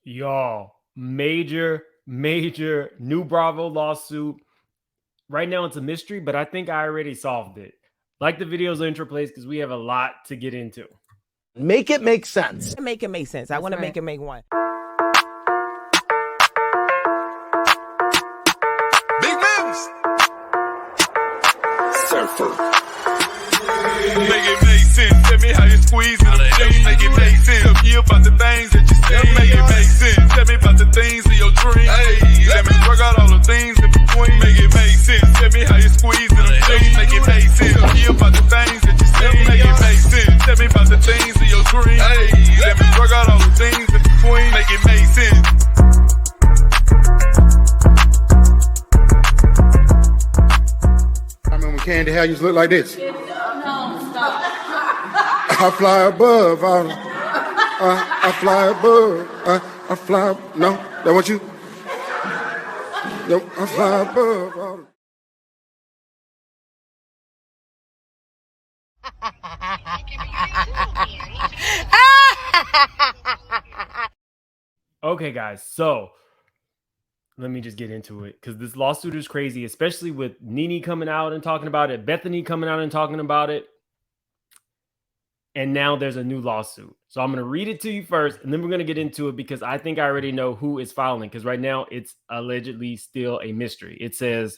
Y'all, major new Bravo lawsuit. Right now it's a mystery, but I think I already solved it. Like the video's intro plays because we have a lot to get into. Make it make sense. Make it make sense. I want to make it make one. Big moves. Surfer. Make it make sense. Tell me how you squeeze it. Make it make sense. Tell me about the things that you say. Make it make sense. Tell me about the things of your dream. Hey, let me work out all the things in between. Make it make sense. Tell me how you squeeze it. Make it make sense. Tell me about the things that you say. Make it make sense. Tell me about the things of your dream. Hey, let me work out all the things in between. Make it make sense. I remember when Candy Hair used to look like this. I fly above. I fly above. I fly. No, that want you? No, I fly above. Okay, guys, so let me just get into it because this lawsuit is crazy, especially with Nene coming out and talking about it, Bethany coming out and talking about it. And now there's a new lawsuit. So I'm going to read it to you first, and then we're going to get into it because I think I already know who is filing, because right now it's allegedly still a mystery. It says,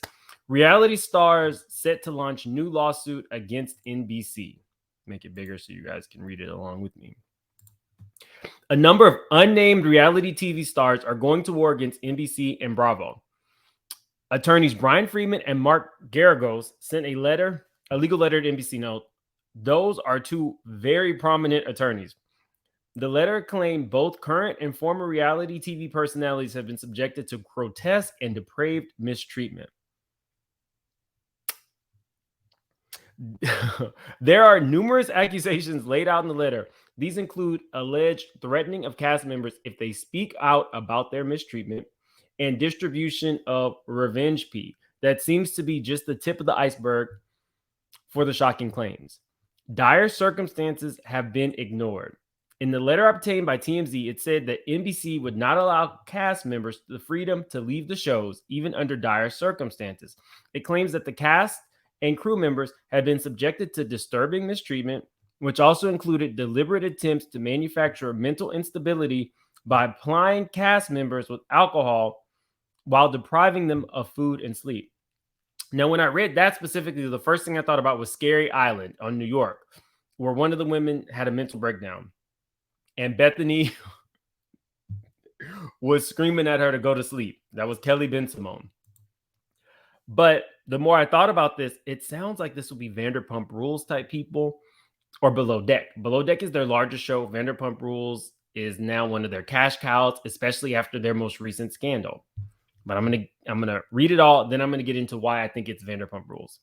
reality stars set to launch new lawsuit against NBC. Make it bigger so you guys can read it along with me. A number of unnamed reality TV stars are going to war against NBC and Bravo. Attorneys Brian Freeman and Mark Garagos sent a legal letter to NBC. Now, those are two very prominent attorneys. The letter claimed both current and former reality TV personalities have been subjected to grotesque and depraved mistreatment. There are numerous accusations laid out in the letter. These include alleged threatening of cast members if they speak out about their mistreatment and distribution of revenge pee. That seems to be just the tip of the iceberg for the shocking claims. Dire circumstances have been ignored. In the letter obtained by TMZ, it said that NBC would not allow cast members the freedom to leave the shows, even under dire circumstances. It claims that the cast and crew members had been subjected to disturbing mistreatment, which also included deliberate attempts to manufacture mental instability by applying cast members with alcohol while depriving them of food and sleep. Now, when I read that specifically, the first thing I thought about was Scary Island on New York, where one of the women had a mental breakdown. And Bethany was screaming at her to go to sleep. That was Kelly Ben-Simone. But the more I thought about this, it sounds like this will be Vanderpump Rules type people or Below Deck. Below Deck is their largest show. Vanderpump Rules is now one of their cash cows, especially after their most recent scandal. But I'm gonna read it all. Then I'm gonna get into why I think it's Vanderpump Rules.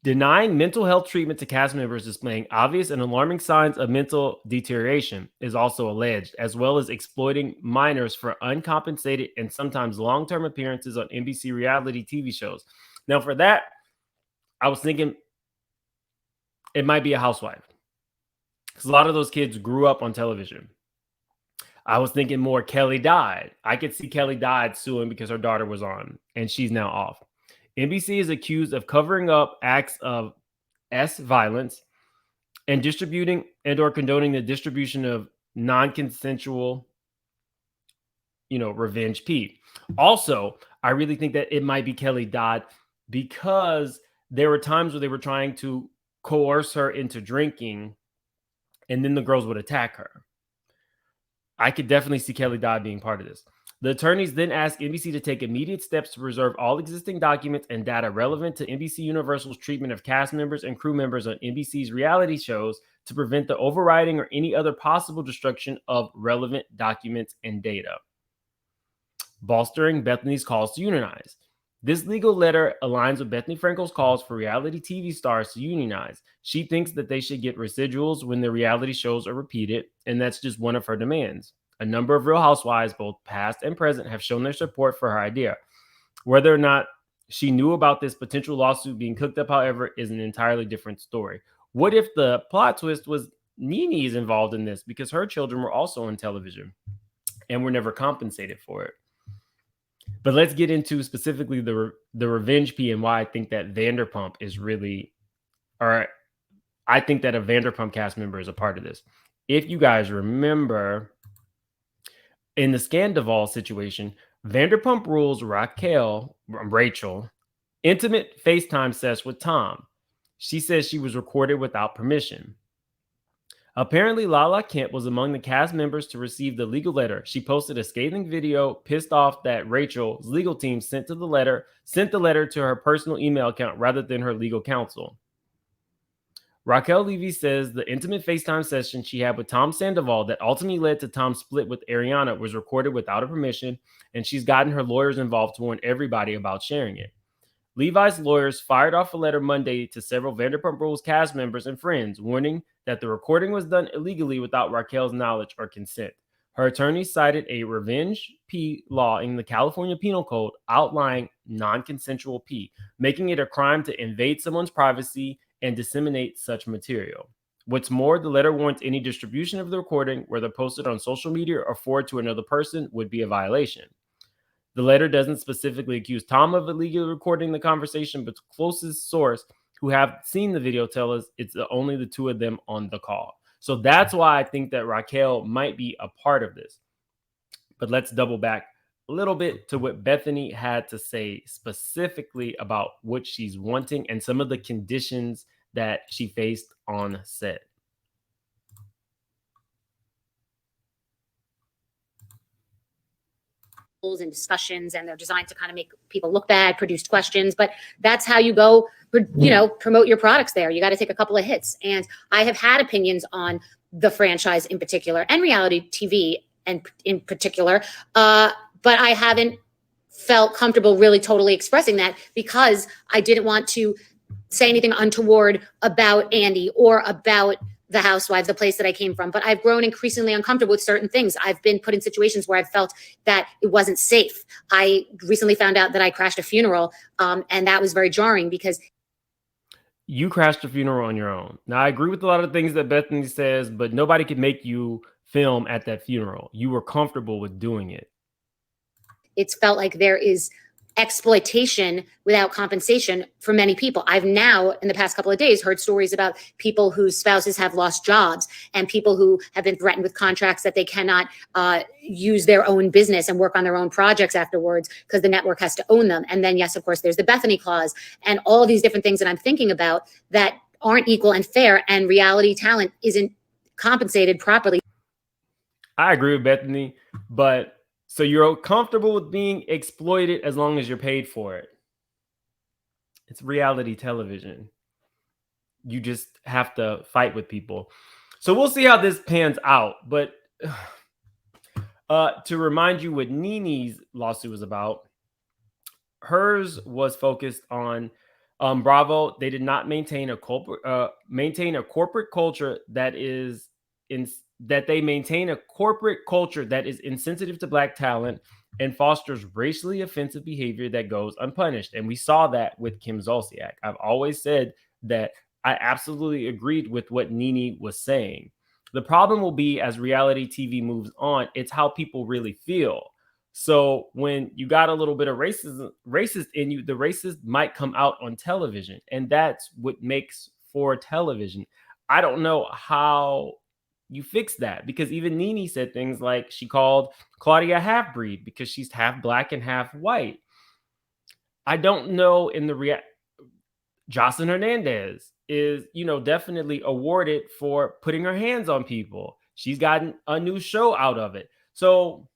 Denying mental health treatment to cast members displaying obvious and alarming signs of mental deterioration is also alleged, as well as exploiting minors for uncompensated and sometimes long-term appearances on NBC reality TV shows. Now, for that, I was thinking it might be a housewife, because a lot of those kids grew up on television. I was thinking more Kelly Dodd. I could see Kelly Dodd suing because her daughter was on, and she's now off. NBC is accused of covering up acts of violence and distributing and or condoning the distribution of non-consensual, revenge pee. Also, I really think that it might be Kelly Dodd because there were times where they were trying to coerce her into drinking, and then the girls would attack her. I could definitely see Kelly Dodd being part of this. The attorneys then asked NBC to take immediate steps to preserve all existing documents and data relevant to NBC Universal's treatment of cast members and crew members on NBC's reality shows to prevent the overriding or any other possible destruction of relevant documents and data. Bolstering Bethany's calls to unionize. This legal letter aligns with Bethany Frankel's calls for reality TV stars to unionize. She thinks that they should get residuals when their reality shows are repeated, and that's just one of her demands. A number of Real Housewives, both past and present, have shown their support for her idea. Whether or not she knew about this potential lawsuit being cooked up, however, is an entirely different story. What if the plot twist was Nene is involved in this because her children were also on television and were never compensated for it. But let's get into specifically the revenge P and why I think that Vanderpump is really, or I think that a Vanderpump cast member is a part of this. If you guys remember, in the Scandoval situation, Vanderpump Rules Rachel, intimate FaceTime session with Tom. She says she was recorded without permission. Apparently, Lala Kent was among the cast members to receive the legal letter. She posted a scathing video, pissed off that Rachel's legal team sent the letter to her personal email account rather than her legal counsel. Raquel Levy says the intimate FaceTime session she had with Tom Sandoval that ultimately led to Tom's split with Ariana was recorded without her permission, and she's gotten her lawyers involved to warn everybody about sharing it. Levi's lawyers fired off a letter Monday to several Vanderpump Rules cast members and friends, warning that the recording was done illegally without Raquel's knowledge or consent. Her attorney cited a revenge P law in the California Penal Code outlining non-consensual P, making it a crime to invade someone's privacy and disseminate such material. What's more, the letter warns any distribution of the recording, whether posted on social media or forwarded to another person, would be a violation. The letter doesn't specifically accuse Tom of illegally recording the conversation, but the closest source who have seen the video tell us it's only the two of them on the call. So that's why I think that Raquel might be a part of this. But let's double back a little bit to what Bethany had to say specifically about what she's wanting and some of the conditions that she faced on set. And discussions, and they're designed to kind of make people look bad, produced questions, but that's how you go, promote your products there. You got to take a couple of hits. And I have had opinions on the franchise in particular and reality TV and in particular, but I haven't felt comfortable really totally expressing that because I didn't want to say anything untoward about Andy or about the housewives, the place that I came from. But I've grown increasingly uncomfortable with certain things. I've been put in situations where I've felt that it wasn't safe. I recently found out that I crashed a funeral, and that was very jarring because you crashed a funeral on your own. Now, I agree with a lot of things that Bethany says, but nobody could make you film at that funeral. You were comfortable with doing it. It's felt like there is exploitation without compensation for many people. I've now, in the past couple of days, heard stories about people whose spouses have lost jobs and people who have been threatened with contracts that they cannot use their own business and work on their own projects afterwards because the network has to own them. And then, yes, of course, there's the Bethany clause and all of these different things that I'm thinking about that aren't equal and fair, and reality talent isn't compensated properly. I agree with Bethany, but so you're comfortable with being exploited as long as you're paid for it. It's reality television. You just have to fight with people. So we'll see how this pans out. But to remind you what Nene's lawsuit was about, hers was focused on Bravo. They did not maintain a corporate culture that is insensitive to Black talent and fosters racially offensive behavior that goes unpunished. And we saw that with Kim Zolciak. I've always said that I absolutely agreed with what Nene was saying. The problem will be, as reality TV moves on, it's how people really feel. So when you got a little bit of racist in you, the racist might come out on television. And that's what makes for television. I don't know how you fix that, because even Nene said things like she called Claudia half-breed because she's half Black and half white. I don't know in the Jocelyn Hernandez is, definitely awarded for putting her hands on people. She's gotten a new show out of it. So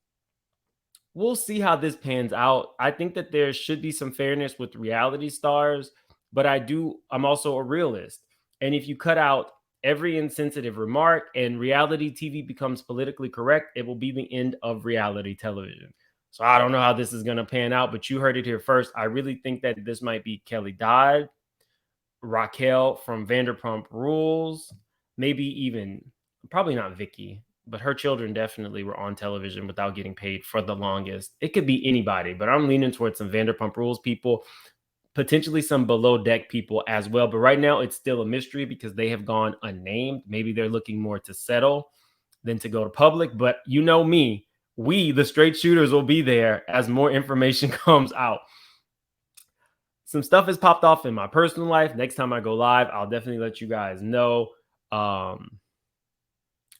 we'll see how this pans out. I think that there should be some fairness with reality stars, but I'm also a realist. And if you cut out every insensitive remark and reality TV becomes politically correct, it will be the end of reality television. So I don't know how this is going to pan out, but you heard it here first. I really think that this might be Kelly Dodd, Raquel from Vanderpump Rules, maybe even, probably not Vicky, but her children definitely were on television without getting paid for the longest. It could be anybody, but I'm leaning towards some Vanderpump Rules people. potentially some below deck people as well. But right now it's still a mystery because they have gone unnamed. Maybe they're looking more to settle than to go to public. But you know me, we, the straight shooters, will be there as more information comes out. Some stuff has popped off in my personal life. Next time I go live, I'll definitely let you guys know.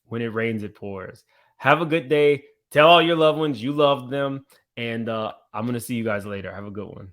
When it rains, it pours. Have a good day. Tell all your loved ones you love them. And I'm going to see you guys later. Have a good one.